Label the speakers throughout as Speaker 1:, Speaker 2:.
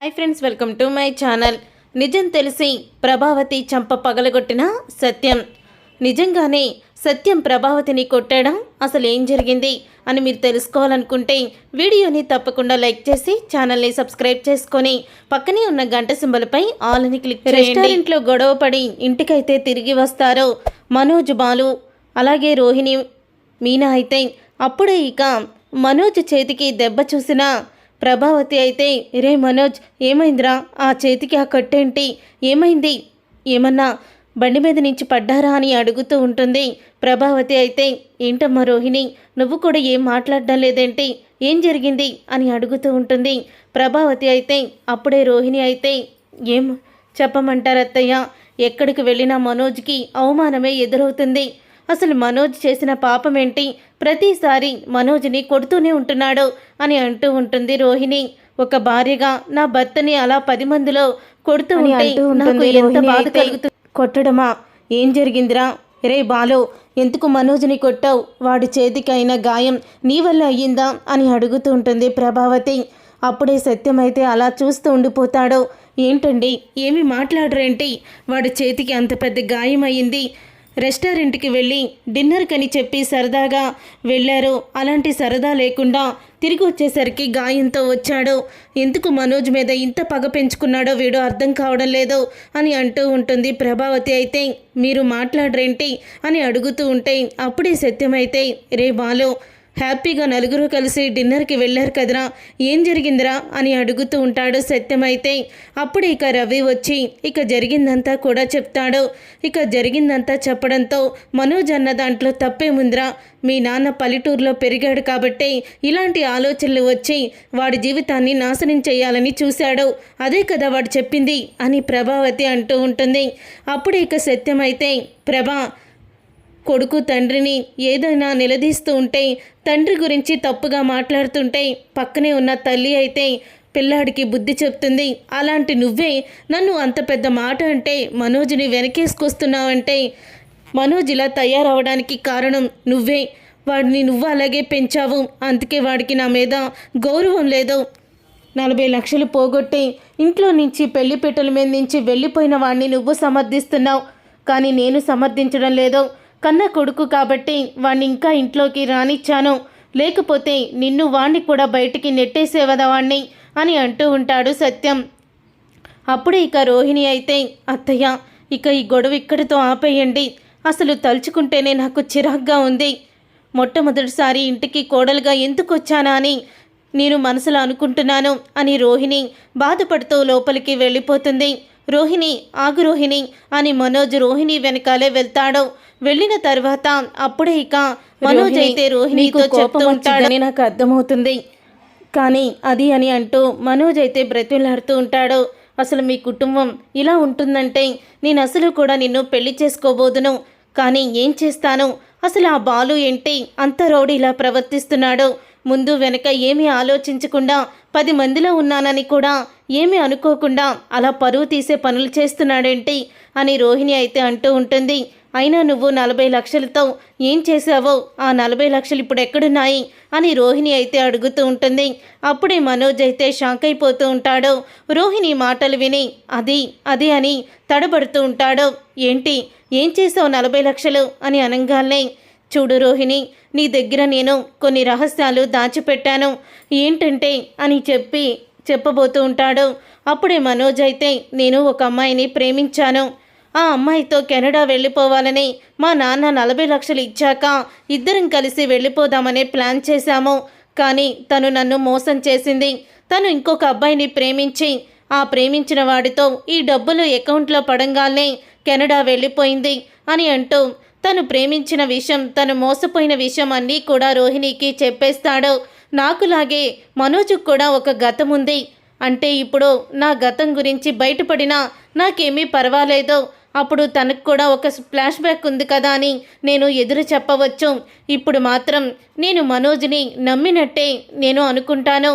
Speaker 1: Hi friends, welcome to my channel. నిజం తెలిసి ప్రభావతి చంప పగలగొట్టిన సత్యం. నిజంగానే సత్యం ప్రభావతిని కొట్టడం అసలు ఏం జరిగింది అని మీరు తెలుసుకోవాలనుకుంటే వీడియోని తప్పకుండా లైక్ చేసి ఛానల్ని సబ్స్క్రైబ్ చేసుకొని పక్కనే ఉన్న గంట సింబల్పై ఆల్ అని క్లిక్ చేయండి. రెస్టారెంట్లో గొడవపడి ఇంటికైతే తిరిగి వస్తారో మనోజ్, బాలు, అలాగే రోహిణి, మీనా అయితే అప్పుడే ఇక మనోజ్ చేతికి దెబ్బ చూసిన ప్రభావతి అయితే, రే మనోజ్, ఏమైందిరా? ఆ చేతికి ఆ కట్టేంటి? ఏమైంది? ఏమన్నా బండి మీద నుంచి పడ్డారా అని అడుగుతూ ఉంటుంది. ప్రభావతి అయితే, ఏంటమ్మా రోహిణి, నువ్వు కూడా ఏం మాట్లాడడం లేదేంటి? ఏం జరిగింది అని అడుగుతూ ఉంటుంది. ప్రభావతి అయితే అప్పుడే రోహిణి అయితే, ఏం చెప్పమంటారు అత్తయ్య, ఎక్కడికి వెళ్ళినా మనోజ్కి అవమానమే ఎదురవుతుంది. అసలు మనోజ్ చేసిన పాపం ఏంటి? ప్రతిసారి మనోజ్ని కొడుతూనే ఉంటున్నాడు అని అంటూ ఉంటుంది రోహిణి. ఒక భార్యగా నా భర్తని అలా 10 మందిలో కొడుతూ ఉంటే నాకు ఎంత బాధ కలుగుతుంది. కొట్టడమా? ఏం జరిగిందిరా? రే బాలు, ఎందుకు మనోజ్ని కొట్టావు? వాడి చేతికి అయిన గాయం నీ వల్ల అయ్యిందా అని అడుగుతూ ఉంటుంది ప్రభావతి. అప్పుడే సత్యం అయితే అలా చూస్తూ ఉండిపోతాడు. ఏంటండి, ఏమి మాట్లాడరేంటి? వాడి చేతికి అంత పెద్ద గాయం అయ్యింది. రెస్టారెంట్కి వెళ్ళి డిన్నర్కని చెప్పి సరదాగా వెళ్ళారు. అలాంటి సరదా లేకుండా తిరిగి వచ్చేసరికి గాయంతో వచ్చాడు. ఎందుకు మనోజ్ మీద ఇంత పగ పెంచుకున్నాడో వీడు అర్థం కావడం లేదు అని అంటూ ఉంటుంది ప్రభావతి. అయితే మీరు మాట్లాడరేంటి అని అడుగుతూ ఉంటే అప్పుడే సత్యం అయితే, రే బాలు, హ్యాపీగా నలుగురు కలిసి డిన్నర్కి వెళ్ళారు కదరా, ఏం జరిగిందిరా అని అడుగుతూ ఉంటాడు సత్యం. అయితే అప్పుడు ఇక రవి వచ్చి ఇక జరిగిందంతా కూడా చెప్తాడు. ఇక జరిగిందంతా చెప్పడంతో మనోజ్ అన్న దాంట్లో తప్పేముందిరా, మీ నాన్న పల్లెటూరులో పెరిగాడు కాబట్టి ఇలాంటి ఆలోచనలు వచ్చి వాడి జీవితాన్ని నాశనం చేయాలని చూశాడు, అదే కదా వాడు చెప్పింది అని ప్రభావతి అంటూ ఉంటుంది. అప్పుడు ఇక సత్యం అయితే, ప్రభా, కొడుకు తండ్రిని ఏదైనా నిలదీస్తూ ఉంటే, తండ్రి గురించి తప్పుగా మాట్లాడుతుంటే పక్కనే ఉన్న తల్లి అయితే పిల్లాడికి బుద్ధి చెప్తుంది. అలాంటి నువ్వే నన్ను అంత పెద్ద మాట అంటే మనోజ్ని వెనకేసుకొస్తున్నావంటే, మనోజ్ ఇలా తయారవడానికి కారణం నువ్వే. వాడిని నువ్వు అలాగే పెంచావు, అందుకే వాడికి నా మీద గౌరవం లేదు. 40 లక్షలు పోగొట్టి ఇంట్లో నుంచి పెళ్లిపీటల మీద నుంచి వెళ్ళిపోయిన వాడిని నువ్వు సమర్థిస్తున్నావు, కానీ నేను సమర్థించడం లేదు. కన్న కొడుకు కాబట్టి వాణ్ణి ఇంకా ఇంట్లోకి రానిచ్చాను, లేకపోతే నిన్ను వాణ్ణి కూడా బయటికి నెట్టేసేవదా వాణ్ణి అని అంటూ ఉంటాడు సత్యం. అప్పుడు ఇక రోహిణి అయితే, అత్తయ్య, ఇక ఈ గొడవ ఇక్కడితో ఆపేయండి. అసలు తలుచుకుంటేనే నాకు చిరాగ్గా ఉంది. మొట్టమొదటిసారి ఇంటికి కోడలుగా ఎందుకు వచ్చానా అని నేను మనసులో అనుకుంటున్నాను అని రోహిణి బాధపడుతూ లోపలికి వెళ్ళిపోతుంది. రోహిణి, ఆగు రోహిణి అని మనోజ్ రోహిణి వెనకాలే వెళ్తాడు. వెళ్ళిన తర్వాత అప్పుడే ఇక మనోజ్ అయితే రోహిణితో చెప్తూ ఉంటాడని నాకు అర్థమవుతుంది, కానీ అది అని అంటూ మనోజ్ అయితే బ్రతిలాడుతూ ఉంటాడు. అసలు మీ కుటుంబం ఇలా ఉంటుందంటే నేను అసలు కూడా నిన్ను పెళ్లి చేసుకోబోదును, కానీ ఏం చేస్తాను? అసలు ఆ బాలు ఏంటి అంత రౌడీలా ప్రవర్తిస్తున్నాడు? ముందు వెనక ఏమీ ఆలోచించకుండా 10 మందిలో ఉన్నానని కూడా ఏమీ అనుకోకుండా అలా పరువు తీసే పనులు చేస్తున్నాడేంటి అని రోహిణి అయితే అంటూ ఉంటుంది. అయినా నువ్వు 40 లక్షలతో ఏం చేశావో, ఆ 40 లక్షలు ఇప్పుడు ఎక్కడున్నాయి అని రోహిణి అయితే అడుగుతూ ఉంటుంది. అప్పుడే మనోజ్ అయితే షాక్ అయిపోతూ ఉంటాడు. రోహిణి మాటలు విని అది అని తడబడుతూ ఉంటాడు. ఏంటి, ఏం చేసావు 40 లక్షలు అని అనగానే, చూడు రోహిణి, నీ దగ్గర నేను కొన్ని రహస్యాలు దాచిపెట్టాను, ఏంటంటే అని చెప్పబోతూ ఉంటాడు. అప్పుడే మనోజ్ అయితే, నేను ఒక అమ్మాయిని ప్రేమించాను, ఆ అమ్మాయితో కెనడా వెళ్ళిపోవాలని మా నాన్న 40 లక్షలు ఇచ్చాక ఇద్దరం కలిసి వెళ్ళిపోదామనే ప్లాన్ చేశాము. కానీ తను నన్ను మోసం చేసింది. తను ఇంకొక అబ్బాయిని ప్రేమించి ఆ ప్రేమించిన వాడితో ఈ డబ్బులు అకౌంట్లో పడంగానే కెనడా వెళ్ళిపోయింది అని అంటూ తను ప్రేమించిన విషయం, తను మోసపోయిన విషయం అన్నీ కూడా రోహిణికి చెప్పేస్తాడు. నాకులాగే మనోజ్కు కూడా ఒక గతం ఉంది, అంటే ఇప్పుడు నా గతం గురించి బయటపడినా నాకేమీ పర్వాలేదు, అప్పుడు తనకు కూడా ఒక ఫ్లాష్ బ్యాక్ ఉంది కదా అని నేను ఎదురు చెప్పవచ్చు. ఇప్పుడు మాత్రం నేను మనోజ్ని నమ్మినట్టే నేను అనుకుంటాను,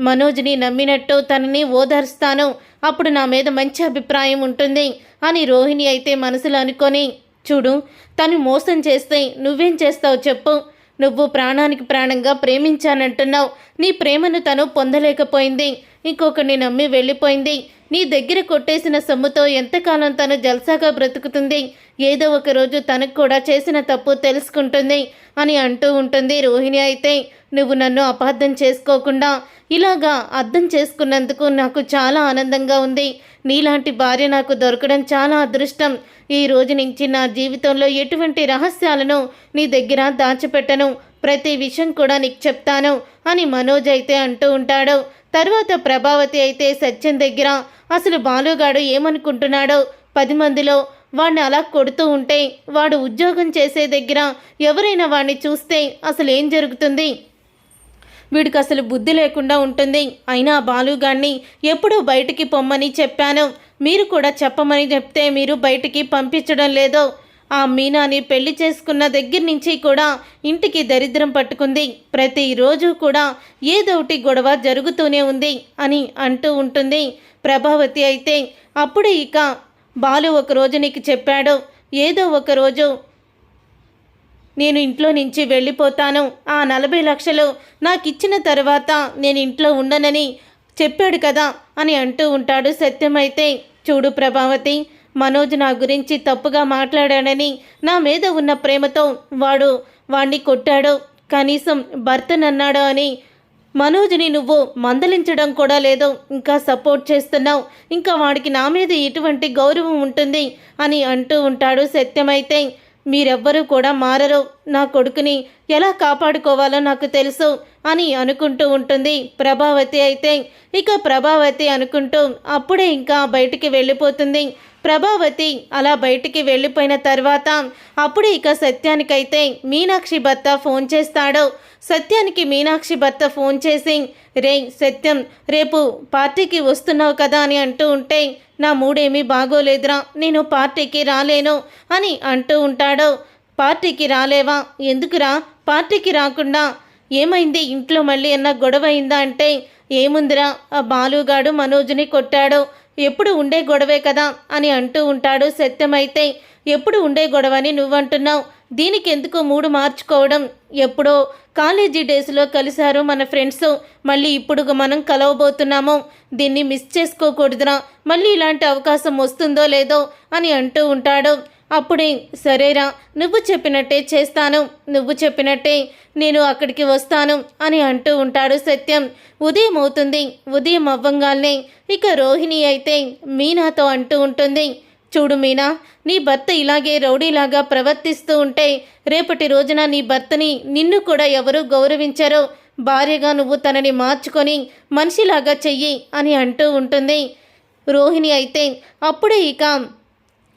Speaker 1: మనోజ్ని నమ్మినట్టు తనని ఓదార్స్తాను, అప్పుడు నా మీద మంచి అభిప్రాయం ఉంటుంది అని రోహిణి అయితే మనసులో అనుకొని, చూడు, తను మోసం చేస్తే నువ్వేం చేస్తావు చెప్పు? నువ్వు ప్రాణానికి ప్రాణంగా ప్రేమించానంటున్నావు. నీ ప్రేమను తను పొందలేకపోయింది, ఇంకొకరిని నమ్మి వెళ్ళిపోయింది. నీ దగ్గర కొట్టేసిన సొమ్ముతో ఎంతకాలం తను జల్సాగా బ్రతుకుతుంది. ఏదో ఒక రోజు తనకు కూడా చేసిన తప్పు తెలుసుకుంటుంది అని అంటూ ఉంటుంది రోహిణి. అయితే నువ్వు నన్ను అపార్థం చేసుకోకుండా ఇలాగా అర్థం చేసుకున్నందుకు నాకు చాలా ఆనందంగా ఉంది. నీలాంటి భార్య నాకు దొరకడం చాలా అదృష్టం. ఈ రోజు నుంచి నా జీవితంలో ఎటువంటి రహస్యాలను నీ దగ్గర దాచిపెట్టను, ప్రతి విషయం కూడా నీకు చెప్తాను అని మనోజ్ అయితే అంటూ ఉంటాడు. తర్వాత ప్రభావతి అయితే సత్యం దగ్గర అసలు బాలుగాడు ఏమనుకుంటున్నాడో, 10 మందిలో వాడిని అలా కొడుతూ ఉంటే వాడు ఉద్యోగం చేసే దగ్గర ఎవరైనా వాడిని చూస్తే అసలు ఏం జరుగుతుంది, వీడికి అసలు బుద్ధి లేకుండా ఉంటుంది. అయినా బాలుగాడిని ఎప్పుడూ బయటికి పొమ్మని చెప్పాను, మీరు కూడా చెప్పమని చెప్తే మీరు బయటికి పంపించడం లేదో. ఆ మీనాని పెళ్లి చేసుకున్న దగ్గర నుంచి కూడా ఇంటికి దరిద్రం పట్టుకుంది. ప్రతిరోజు కూడా ఏదోటి గొడవ జరుగుతూనే ఉంది అని అంటూ ఉంటుంది ప్రభావతి. అయితే అప్పుడు ఇక బాలు ఒకరోజు నీకు చెప్పాడు, ఏదో ఒకరోజు నేను ఇంట్లో నుంచి వెళ్ళిపోతాను, ఆ 40 లక్షలు నాకు ఇచ్చిన తర్వాత నేను ఇంట్లో ఉండనని చెప్పాడు కదా అని అంటూ ఉంటాడు సత్యం. అయితే చూడు ప్రభావతి, మనోజ్ నా గురించి తప్పుగా మాట్లాడాడని, నా మీద ఉన్న ప్రేమతో వాడిని కొట్టాడు, కనీసం భర్తనన్నాడు అని మనోజ్ని నువ్వు మందలించడం కూడా లేదు, ఇంకా సపోర్ట్ చేస్తున్నావు, ఇంకా వాడికి నా మీద ఎటువంటి గౌరవం ఉంటుంది అని అంటూ ఉంటాడు సత్యం. అయితే మీరెవ్వరూ కూడా మారరు, నా కొడుకుని ఎలా కాపాడుకోవాలో నాకు తెలుసు అని అనుకుంటూ ఉంటుంది ప్రభావతి. అయితే ఇక ప్రభావతి అనుకుంటూ అప్పుడే ఇంకా బయటికి వెళ్ళిపోతుంది. ప్రభావతి అలా బయటికి వెళ్ళిపోయిన తర్వాత అప్పుడు ఇక సత్యానికైతే మీనాక్షి భర్త ఫోన్ చేస్తాడు. సత్యానికి మీనాక్షి భర్త ఫోన్ చేసి, రే సత్యం, రేపు పార్టీకి వస్తున్నావు కదా అని అంటూ ఉంటే, నా మూడేమీ బాగోలేదురా, నేను పార్టీకి రాలేను అని అంటూ ఉంటాడు. పార్టీకి రాలేవా? ఎందుకురా? పార్టీకి రాకుండా ఏమైంది? ఇంట్లో మళ్ళీ ఏమన్నా గొడవ అయిందా అంటే, ఏముందిరా, ఆ బాలుగాడు మనోజ్ని కొట్టాడు, ఎప్పుడు ఉండే గొడవే కదా అని అంటూ ఉంటాడు సత్యం. అయితే ఎప్పుడు ఉండే గొడవని నువ్వంటున్నావు, దీనికి ఎందుకు మూడు మార్చుకోవడం? ఎప్పుడో కాలేజీ డేస్లో కలిశారు మన ఫ్రెండ్స్, మళ్ళీ ఇప్పుడు మనం కలవబోతున్నాము, దీన్ని మిస్ చేసుకోకూడదురా, మళ్ళీ ఇలాంటి అవకాశం వస్తుందో లేదో అని అంటూ ఉంటాడు. అప్పుడే సరేరా, నువ్వు చెప్పినట్టే చేస్తాను, నువ్వు చెప్పినట్టే నేను అక్కడికి వస్తాను అని అంటూ ఉంటాడు సత్యం. ఉదయం అవుతుంది. ఉదయం అవ్వంగానే ఇక రోహిణి అయితే మీనాతో అంటూ ఉంటుంది, చూడు మీనా, నీ భర్త ఇలాగే రౌడీలాగా ప్రవర్తిస్తూ ఉంటే రేపటి రోజున నీ భర్తని నిన్ను కూడా ఎవరు గౌరవించరో, భార్యగా నువ్వు తనని మార్చుకొని మనిషిలాగా చెయ్యి అని అంటూ ఉంటుంది రోహిణి. అయితే అప్పుడే ఇక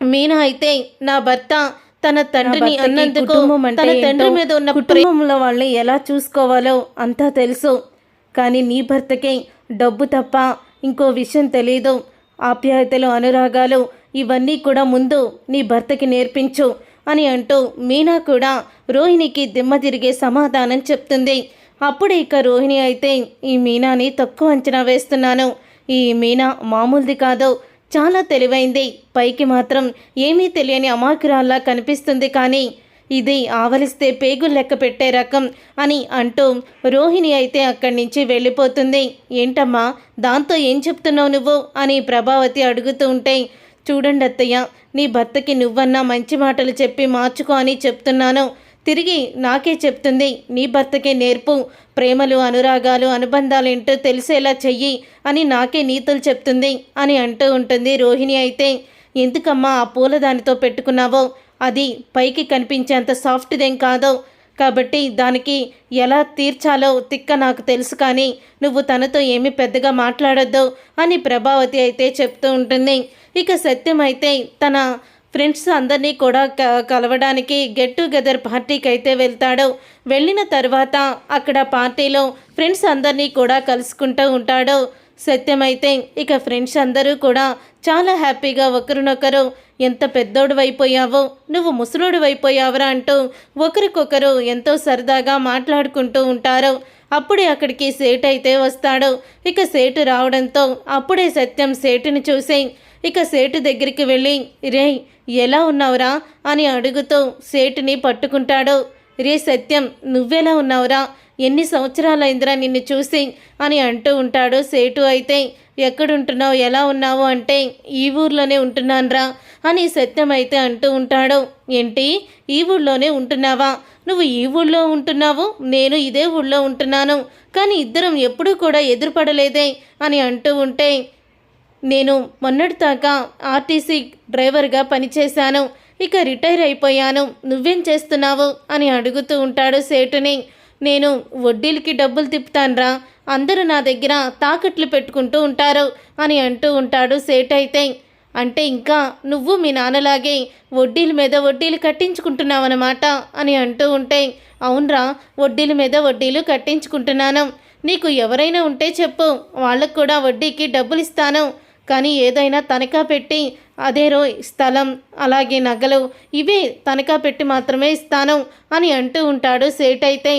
Speaker 1: మీనా అయితే నా భర్త తన తండ్రిని అన్నందుకు తన తండ్రి మీద ఉన్న కుటుంబంలో వాళ్ళని ఎలా చూసుకోవాలో అంతా తెలుసు, కానీ నీ భర్తకి డబ్బు తప్ప ఇంకో విషయం తెలీదు. ఆప్యాయతలు, అనురాగాలు ఇవన్నీ కూడా ముందు నీ భర్తకి నేర్పించు అని అంటూ మీనా కూడా రోహిణికి దిమ్మ తిరిగే సమాధానం చెప్తుంది. అప్పుడు ఇక రోహిణి అయితే, ఈ మీనాని తక్కువ అంచనా వేస్తున్నాను, ఈ మీనా మామూలుది కాదు, చాలా తెలివైంది, పైకి మాత్రం ఏమీ తెలియని అమాయకురాల్లా కనిపిస్తుంది, కానీ ఇది ఆవలిస్తే పేగులు లెక్క పెట్టే రకం అని అంటూ రోహిణి అయితే అక్కడి నుంచి వెళ్ళిపోతుంది. ఏంటమ్మా, దాంతో ఏం చెప్తున్నావు నువ్వు అని ప్రభావతి అడుగుతూ ఉంటే, చూడండి అత్తయ్య, నీ భర్తకి నువ్వన్నా మంచి మాటలు చెప్పి మార్చుకో అని చెప్తున్నాను, తిరిగి నాకే చెప్తుంది, నీ భర్తకే నేర్పు, ప్రేమలు, అనురాగాలు, అనుబంధాలేంటో తెలిసేలా చెయ్యి అని నాకే నీతులు చెప్తుంది అని అంటూ ఉంటుంది రోహిణి. అయితే ఎందుకమ్మా ఆ పూలదానితో పెట్టుకున్నావో, అది పైకి కనిపించేంత సాఫ్ట్దేం కాదో, కాబట్టి దానికి ఎలా తీర్చాలో తిక్క నాకు తెలుసు, కానీ నువ్వు తనతో ఏమీ పెద్దగా మాట్లాడొద్దు అని ప్రభావతి అయితే చెప్తూ ఉంటుంది. ఇక సత్యం అయితే తన ఫ్రెండ్స్ అందరినీ కూడా కలవడానికి గెట్ టుగెదర్ పార్టీకి అయితే వెళ్తాడు. వెళ్ళిన తర్వాత అక్కడ పార్టీలో ఫ్రెండ్స్ అందరినీ కూడా కలుసుకుంటూ ఉంటాడు సత్యం. అయితే ఇక ఫ్రెండ్స్ అందరూ కూడా చాలా హ్యాపీగా ఒకరినొకరు, ఎంత పెద్దోడు అయిపోయావో, నువ్వు ముసలోడు అయిపోయావరా అంటూ ఒకరికొకరు ఎంతో సరదాగా మాట్లాడుకుంటూ ఉంటారు. అప్పుడే అక్కడికి సేటు అయితే వస్తాడు. ఇక సేటు రావడంతో అప్పుడే సత్యం సేటుని చూసి ఇక సేటు దగ్గరికి వెళ్ళి, రే ఎలా ఉన్నావురా అని అడుగుతూ సేటుని పట్టుకుంటాడు. రే సత్యం, నువ్వెలా ఉన్నావురా? ఎన్ని సంవత్సరాలైందిరా నిన్ను చూసి అని అంటూ ఉంటాడు సేటు. అయితే ఎక్కడుంటున్నావు, ఎలా ఉన్నావు అంటే ఈ ఊర్లోనే ఉంటున్నానురా అని సత్యం అయితే అంటూ ఉంటాడు. ఏంటి, ఈ ఊళ్ళోనే ఉంటున్నావా? నువ్వు ఈ ఊళ్ళో ఉంటున్నావు, నేను ఇదే ఊళ్ళో ఉంటున్నాను, కానీ ఇద్దరం ఎప్పుడూ కూడా ఎదురుపడలేదే అని అంటూ ఉంటే, నేను మొన్నటిదాకా ఆర్టీసీ డ్రైవర్గా పనిచేశాను, ఇక రిటైర్ అయిపోయాను, నువ్వేం చేస్తున్నావు అని అడుగుతూ ఉంటాడు సేటుని. నేను వడ్డీలకి డబ్బులు తిప్పుతాన్రా, అందరూ నా దగ్గర తాకట్లు పెట్టుకుంటూ ఉంటారు అని అంటూ ఉంటాడు సేటు. అయితే అంటే ఇంకా నువ్వు మీ నాన్నలాగే వడ్డీల మీద వడ్డీలు కట్టించుకుంటున్నావన్నమాట అని అంటూ ఉంటే, అవునరా, వడ్డీల మీద వడ్డీలు కట్టించుకుంటున్నాను, నీకు ఎవరైనా ఉంటే చెప్పు, వాళ్ళకు కూడా వడ్డీకి డబ్బులు ఇస్తాను, కానీ ఏదైనా తనఖా పెట్టి, అదే స్థలం అలాగే నగలు ఇవే తనఖా పెట్టి మాత్రమే ఇస్తాను అని అంటూ ఉంటాడు సేటు. అయితే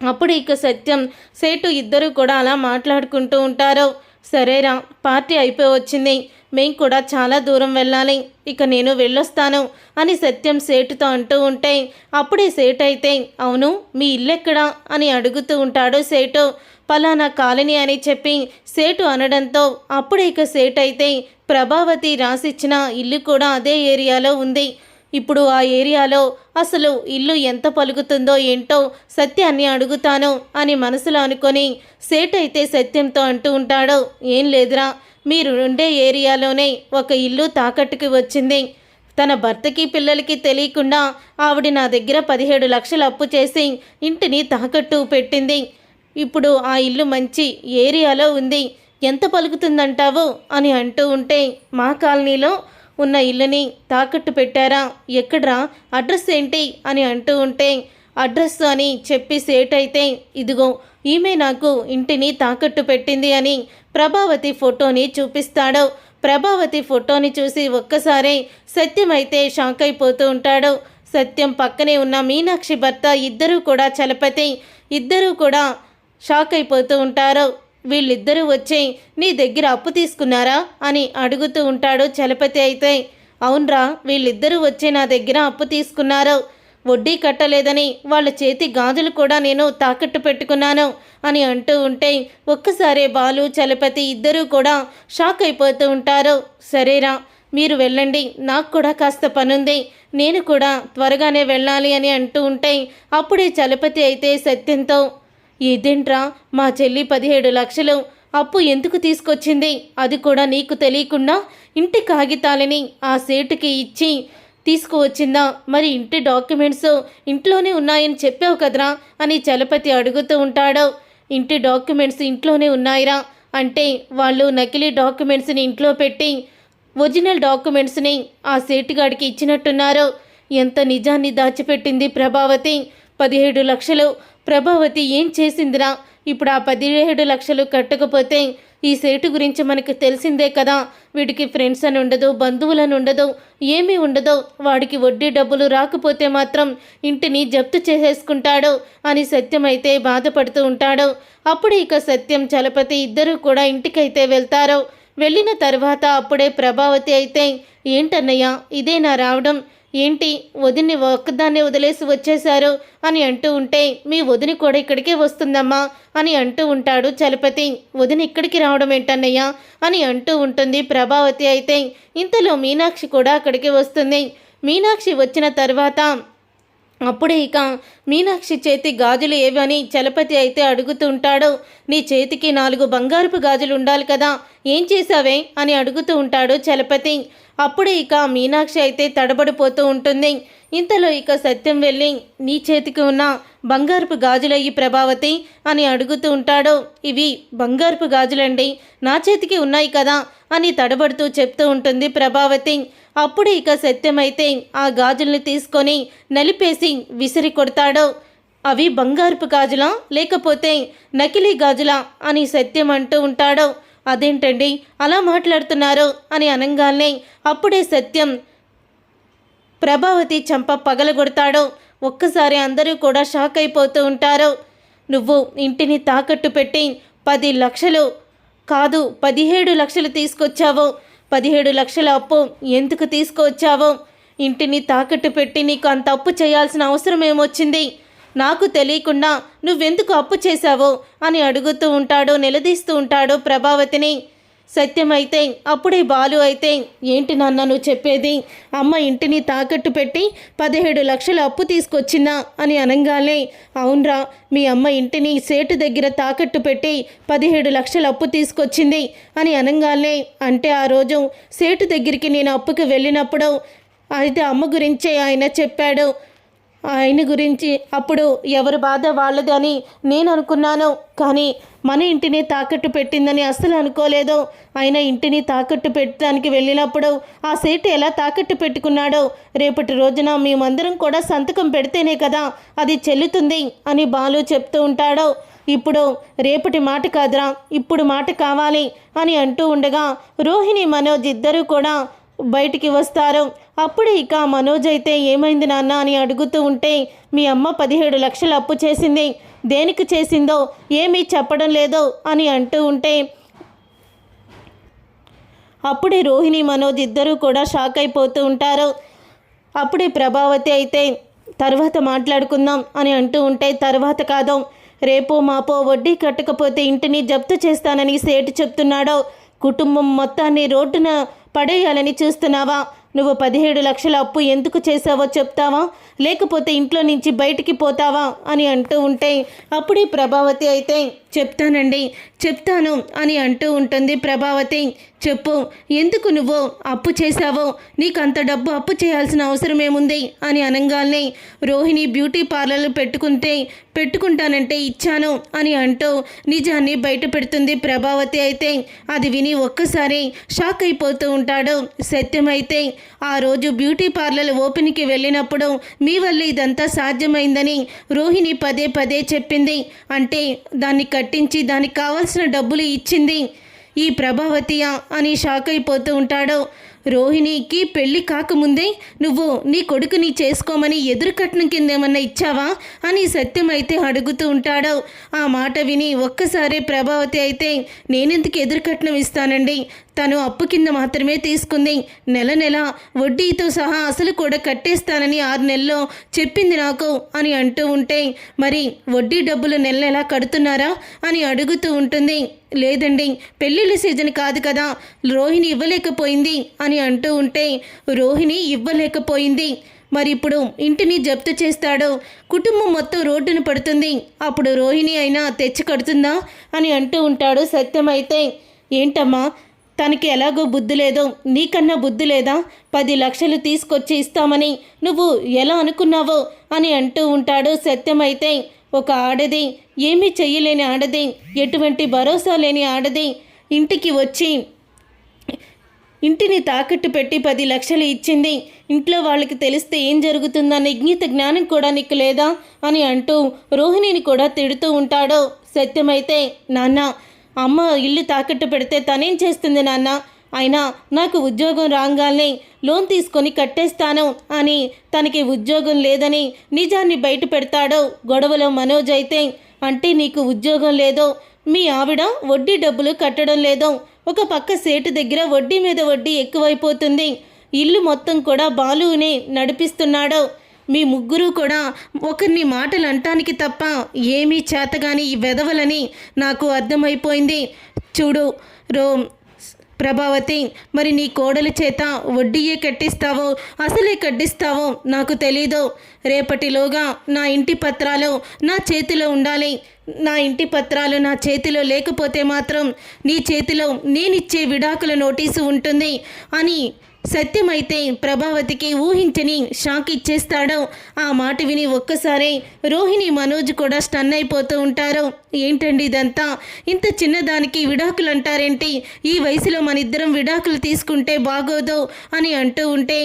Speaker 1: అప్పుడు ఇక సత్యం సేటు ఇద్దరు కూడా అలా మాట్లాడుకుంటూ ఉంటారు. సరేరా, పార్టీ అయిపోయి వచ్చింది, మేం కూడా చాలా దూరం వెళ్ళాలి, ఇక నేను వెళ్ళొస్తాను అని సత్యం సేటుతో అంటూ ఉంటే, అప్పుడే సేటు అయితే, అవును మీ ఇల్లెక్కడా అని అడుగుతూ ఉంటాడు సేటు. పలానా కాలనీ అని చెప్పి సేటు అనడంతో అప్పుడే ఇక సేటు అయితే, ప్రభావతి రాసిచ్చిన ఇల్లు కూడా అదే ఏరియాలో ఉంది, ఇప్పుడు ఆ ఏరియాలో అసలు ఇల్లు ఎంత పలుకుతుందో ఏంటో సత్యాన్ని అడుగుతాను అని మనసులో అనుకొని సేటు అయితే సత్యంతో అంటూ ఉంటాడు. ఏం లేదురా, మీరు ఉండే ఏరియాలోనే ఒక ఇల్లు తాకట్టుకి వచ్చింది, తన భర్తకి పిల్లలకి తెలియకుండా ఆవిడ నా దగ్గర 17 లక్షలు అప్పు చేసి ఇంటిని తాకట్టు పెట్టింది, ఇప్పుడు ఆ ఇల్లు మంచి ఏరియాలో ఉంది, ఎంత పలుకుతుందంటావు అని అంటూ ఉంటే, మా కాలనీలో ఉన్న ఇల్లుని తాకట్టు పెట్టారా, ఎక్కడ్రా, అడ్రస్ ఏంటి అని అంటూ ఉంటే, అడ్రస్ అని చెప్పి సేటు అయితే, ఇదిగో ఈమె నాకు ఇంటిని తాకట్టు పెట్టింది అని ప్రభావతి ఫోటోని చూపిస్తాడు. ప్రభావతి ఫోటోని చూసి ఒక్కసారి సత్యం అయితే షాక్ అయిపోతూ ఉంటాడు. సత్యం పక్కనే ఉన్న మీనాక్షి భర్త ఇద్దరూ కూడా చలపతి ఇద్దరూ కూడా షాక్ అయిపోతూ ఉంటారు. వీళ్ళిద్దరూ వచ్చి నీ దగ్గర అప్పు తీసుకున్నారా అని అడుగుతూ ఉంటాడు చలపతి. అయితే అవునరా, వీళ్ళిద్దరూ వచ్చి నా దగ్గర అప్పు తీసుకున్నారు, వడ్డీ కట్టలేదని వాళ్ళ చేతి గాజులు కూడా నేను తాకట్టు పెట్టుకున్నాను అని అంటూ ఉంటే ఒక్కసారే బాలు చలపతి ఇద్దరూ కూడా షాక్ అయిపోతూ ఉంటారు. సరేరా, మీరు వెళ్ళండి, నాకు కూడా కాస్త పనుంది, నేను కూడా త్వరగానే వెళ్ళాలి అని అంటూ ఉంటే అప్పుడే చలపతి అయితే సత్యంతో, ఇదేంట్రా, మా చెల్లి 17 లక్షలు అప్పు ఎందుకు తీసుకొచ్చింది, అది కూడా నీకు తెలియకుండా ఇంటి కాగితాలని ఆ సేటుకి ఇచ్చి తీసుకువచ్చిందా, మరి ఇంటి డాక్యుమెంట్స్ ఇంట్లోనే ఉన్నాయని చెప్పావు కదరా అని చలపతి అడుగుతూ ఉంటాడు. ఇంటి డాక్యుమెంట్స్ ఇంట్లోనే ఉన్నాయిరా అంటే వాళ్ళు నకిలీ డాక్యుమెంట్స్ని ఇంట్లో పెట్టి ఒరిజినల్ డాక్యుమెంట్స్ని ఆ సేటుగాడికి ఇచ్చినట్టున్నారు. ఎంత నిజాన్ని దాచిపెట్టింది ప్రభావతి, 17 లక్షలు ప్రభావతి ఏం చేసిందిరా, ఇప్పుడు ఆ 17 లక్షలు కట్టకపోతే ఈ సేటు గురించి మనకు తెలిసిందే కదా, వీడికి ఫ్రెండ్స్ అని ఉండదు, బంధువులను ఉండదు, ఏమీ ఉండదు, వాడికి వడ్డీ డబ్బులు రాకపోతే మాత్రం ఇంటిని జప్తు చేసేసుకుంటాడు అని సత్యం అయితే బాధపడుతూ ఉంటాడు. అప్పుడు ఇక సత్యం చలపతి ఇద్దరూ కూడా ఇంటికైతే వెళ్తారు. వెళ్ళిన తర్వాత అప్పుడే ప్రభావతి అయితే, ఏంటన్నయ్య ఇదేనా రావడం, ఏంటి వదిన్ని ఒక్కదాన్నే వదిలేసి వచ్చేశారు అని అంటూ ఉంటే, మీ వదిని కూడా ఇక్కడికే వస్తుందమ్మా అని అంటూ ఉంటాడు చలపతి. వదిన ఇక్కడికి రావడం ఏంటన్నయ్య అని అంటూ ఉంటుంది ప్రభావతి. అయితే ఇంతలో మీనాక్షి కూడా అక్కడికి వస్తుంది. మీనాక్షి వచ్చిన తర్వాత అప్పుడే ఇక మీనాక్షి చేతి గాజులు ఏవని చలపతి అయితే అడుగుతూ ఉంటాడు. నీ చేతికి 4 బంగారపు గాజులు ఉండాలి కదా, ఏం చేశావే అని అడుగుతూ ఉంటాడు చలపతి. అప్పుడే ఇక మీనాక్షి అయితే తడబడిపోతూ ఉంటుంది. ఇంతలో ఇక సత్యం వెళ్ళి, నీ చేతికి ఉన్న బంగారపు గాజులయ్యి ప్రభావతి అని అడుగుతూ ఉంటాడు. ఇవి బంగారపు గాజులండి, నా చేతికి ఉన్నాయి కదా అని తడబడుతూ చెప్తూ ఉంటుంది ప్రభావతి. అప్పుడు ఇక సత్యం అయితే ఆ గాజుల్ని తీసుకొని నలిపేసి విసిరి కొడతాడు. అవి బంగారపు గాజులా లేకపోతే నకిలీ గాజులా అని సత్యం అంటూ ఉంటాడు. అదేంటండి అలా మాట్లాడుతున్నారు అని అనగానే అప్పుడే సత్యం ప్రభావతి చంప పగలగొడతాడు. ఒక్కసారి అందరూ కూడా షాక్ అయిపోతూ ఉంటారు. నువ్వు ఇంటిని తాకట్టు పెట్టి 10 లక్షలు కాదు 17 లక్షలు తీసుకొచ్చావు, 17 లక్షల అప్పు ఎందుకు తీసుకొచ్చావు, ఇంటిని తాకట్టు పెట్టి నీకు అంత అప్పు చేయాల్సిన అవసరం ఏమొచ్చింది? నాకు తెలియకుండా నువ్వెందుకు అప్పు చేశావు అని అడుగుతూ ఉంటాడు, నిలదీస్తూ ఉంటాడు ప్రభావతిని. సత్యం అయితే అప్పుడే బాలు అయితే, ఏంటి నాన్న నువ్వు చెప్పేది? అమ్మ ఇంటిని తాకట్టు పెట్టి 17 లక్షల అప్పు తీసుకొచ్చిందా అని అనగానే, అవునరా, మీ అమ్మ ఇంటిని సేటు దగ్గర తాకట్టు పెట్టి 17 లక్షల అప్పు తీసుకొచ్చింది అని అనగానే, అంటే ఆ రోజు సేటు దగ్గరికి నేను అప్పుకి వెళ్ళినప్పుడు అయితే అమ్మ గురించే ఆయన చెప్పాడు. ఆయన గురించి అప్పుడు ఎవరి బాధ వాళ్ళది అని నేను అనుకున్నాను, కానీ మన ఇంటిని తాకట్టు పెట్టిందని అస్సలు అనుకోలేదు. ఆయన ఇంటిని తాకట్టు పెట్టడానికి వెళ్ళినప్పుడు ఆ సేటు ఎలా తాకట్టు పెట్టుకున్నాడో, రేపటి రోజున మేమందరం కూడా సంతకం పెడితేనే కదా అది చెల్లుతుంది అని బాలు చెప్తూ ఉంటాడు. ఇప్పుడు రేపటి మాట కాదురా, ఇప్పుడు మాట కావాలి అని అంటూ ఉండగా రోహిణి మనోజ్ ఇద్దరూ కూడా బయటికి వస్తారు. అప్పుడు ఇక మనోజ్ అయితే ఏమైంది నాన్న అని అడుగుతూ ఉంటే, మీ అమ్మ 17 లక్షలు అప్పు చేసింది, దేనికి చేసిందో ఏమీ చెప్పడం లేదు అని అంటూ ఉంటే, అప్పుడే రోహిణి మనోజ్ ఇద్దరూ కూడా షాక్ అయిపోతూ ఉంటారు. అప్పుడే ప్రభావతి అయితే తర్వాత మాట్లాడుకుందాం అని అంటూ ఉంటే, తర్వాత కాదు, రేపో మాపో వడ్డీ కట్టకపోతే ఇంటిని జప్తు చేస్తానని సేటు చెప్తున్నాడు. కుటుంబం మొత్తాన్ని రోడ్డున పడేయాలని చూస్తున్నావా? నువ్వు 17 లక్షల అప్పు ఎందుకు చేసావో చెప్తావా, లేకపోతే ఇంట్లో నుంచి బయటికి పోతావా అని అంటూ ఉంటే, అప్పుడే ప్రభావతి అయితే చెప్తాను అని అంటూ ఉంటుంది. ప్రభావతి, చెప్పు, ఎందుకు నువ్వు అప్పు చేశావో, నీకు అంత డబ్బు అప్పు చేయాల్సిన అవసరం ఏముంది అని అనగానే, రోహిణి బ్యూటీ పార్లర్లు పెట్టుకుంటానంటే ఇచ్చాను అని అంటూ నిజాన్ని బయట పెడుతుంది ప్రభావతి. అయితే అది విని ఒక్కసారి షాక్ అయిపోతూ ఉంటాడు సత్యం. అయితే ఆ రోజు బ్యూటీ పార్లర్ ఓపెన్కి వెళ్ళినప్పుడు మీ వల్ల ఇదంతా సాధ్యమైందని రోహిణి పదే పదే చెప్పింది. అంటే దాన్ని కట్టించి దానికి కావాల్సిన డబ్బులు ఇచ్చింది ఈ ప్రభావతియా అని షాక్ అయిపోతూ ఉంటాడు. రోహిణికి పెళ్ళి కాకముందే నువ్వు నీ కొడుకుని చేసుకోమని ఎదురు కట్నం కింద ఏమన్నా ఇచ్చావా అని సత్యం అయితే అడుగుతూ ఉంటాడు. ఆ మాట విని ఒక్కసారి ప్రభావతి అయితే, నేనెందుకు ఎదురు కట్నం ఇస్తానండి, తను అప్పు కింద మాత్రమే తీసుకుంది, నెల నెల వడ్డీతో సహా అసలు కూడా కట్టేస్తానని 6 నెలల్లో చెప్పింది నాకు అని అంటూ ఉంటే, మరి వడ్డీ డబ్బులు నెల నెలా కడుతున్నారా అని అడుగుతూ ఉంటుంది. లేదండి, పెళ్ళిళ్ళ సీజన్ కాదు కదా, రోహిణి ఇవ్వలేకపోయింది అని అంటూ ఉంటే, రోహిణి ఇవ్వలేకపోయింది, మరి ఇప్పుడు ఇంటిని జప్తు చేస్తాడు, కుటుంబం మొత్తం రోడ్డున పడుతుంది, అప్పుడు రోహిణి అయినా తెచ్చి కడుతుందా అని అంటూ ఉంటాడు సత్యం. అయితే ఏంటమ్మా, తనకి ఎలాగో బుద్ధి లేదో, నీకన్నా బుద్ధి లేదా? 10 లక్షలు తీసుకొచ్చి ఇస్తామని నువ్వు ఎలా అనుకున్నావో అని అంటూ ఉంటాడు సత్యం. అయితే ఒక ఆడది, ఏమీ చెయ్యలేని ఆడది, ఎటువంటి భరోసా లేని ఆడది ఇంటికి వచ్చి ఇంటిని తాకట్టు పెట్టి 10 లక్షలు ఇచ్చింది, ఇంట్లో వాళ్ళకి తెలిస్తే ఏం జరుగుతుందన్న ఇంగిత జ్ఞానం కూడా నీకు లేదా అని అంటూ రోహిణిని కూడా తిడుతూ ఉంటాడు సత్యం. అయితే నాన్న, అమ్మ ఇల్లు తాకట్టు పెడితే తనేం చేస్తుంది నాన్న, అయినా నాకు ఉద్యోగం రాగానే లోన్ తీసుకొని కట్టేస్తాను అని తనకి ఉద్యోగం లేదని నిజాన్ని బయట పెడతాడు. గొడవలో మనోజ్ అయితే, అంటే నీకు ఉద్యోగం లేదో, మీ ఆవిడ వడ్డీ డబ్బులు కట్టడం లేదో, ఒక పక్క సేటు దగ్గర వడ్డీ మీద వడ్డీ ఎక్కువైపోతుంది, ఇల్లు మొత్తం కూడా బాలునే నడిపిస్తున్నాడు, మీ ముగ్గురు కూడా ఒకరిని మాటలు అంటానికి తప్ప ఏమీ చేతగాని ఈ వెధవలని నాకు అర్థమైపోయింది. చూడు ప్రభావతి, మరి నీ కోడలి చేత వడ్డీయే కట్టిస్తావో అసలే కట్టిస్తావో నాకు తెలీదు. రేపటిలోగా నా ఇంటి పత్రాలు నా చేతిలో ఉండాలి, నా ఇంటి పత్రాలు నా చేతిలో లేకపోతే మాత్రం నీ చేతిలో నేనిచ్చే విడాకుల నోటీసు ఉంటుంది అని సత్యమైతే ప్రభావతికి ఊహించని షాక్ ఇచ్చేస్తాడు. ఆ మాట విని ఒక్కసారి రోహిణి మనోజ్ కూడా స్టన్ అయిపోతూ ఉంటారు. ఏంటండి ఇదంతా, ఇంత చిన్నదానికి విడాకులు అంటారేంటి, ఈ వయసులో మన ఇద్దరం విడాకులు తీసుకుంటే బాగోదు అని అంటూ ఉంటే,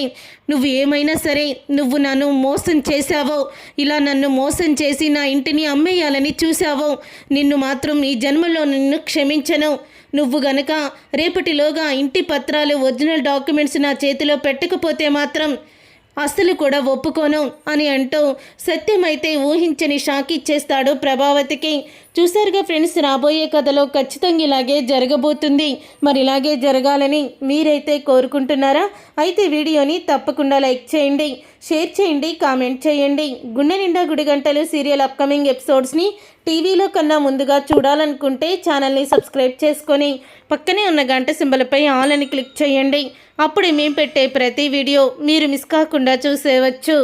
Speaker 1: నువ్వు ఏమైనా సరే నువ్వు నన్ను మోసం చేశావో, ఇలా నన్ను మోసం చేసి నా ఇంటిని అమ్మేయాలని చూశావో, నిన్ను మాత్రం ఈ జన్మలో నిన్ను క్షమించను. నువ్వు గనక రేపటిలోగా ఇంటి పత్రాలు ఒరిజినల్ డాక్యుమెంట్స్ నా చేతిలో పెట్టకపోతే మాత్రం అస్సలు కూడా ఒప్పుకోను అని అంటూ సత్యమైతే ఊహించని షాక్ ఇచ్చేస్తాడు ప్రభావతికి. చూసారుగా ఫ్రెండ్స్, రాబోయే కథలో ఖచ్చితంగా ఇలాగే జరగబోతుంది. మరి ఇలాగే జరగాలని మీరైతే కోరుకుంటున్నారా? అయితే వీడియోని తప్పకుండా లైక్ చేయండి, షేర్ చేయండి, కామెంట్ చేయండి. గుండె నిండా గుడి గంటలు సీరియల్ అప్కమింగ్ ఎపిసోడ్స్ని టీవీలో కన్నా ముందుగా చూడాలనుకుంటే ఛానల్ని సబ్స్క్రైబ్ చేసుకొని పక్కనే ఉన్న గంట సింబల్పై ఆల్ అని క్లిక్ చేయండి. అప్పుడే మేము పెట్టే ప్రతి వీడియో మీరు మిస్ కాకుండా చూసేవచ్చు.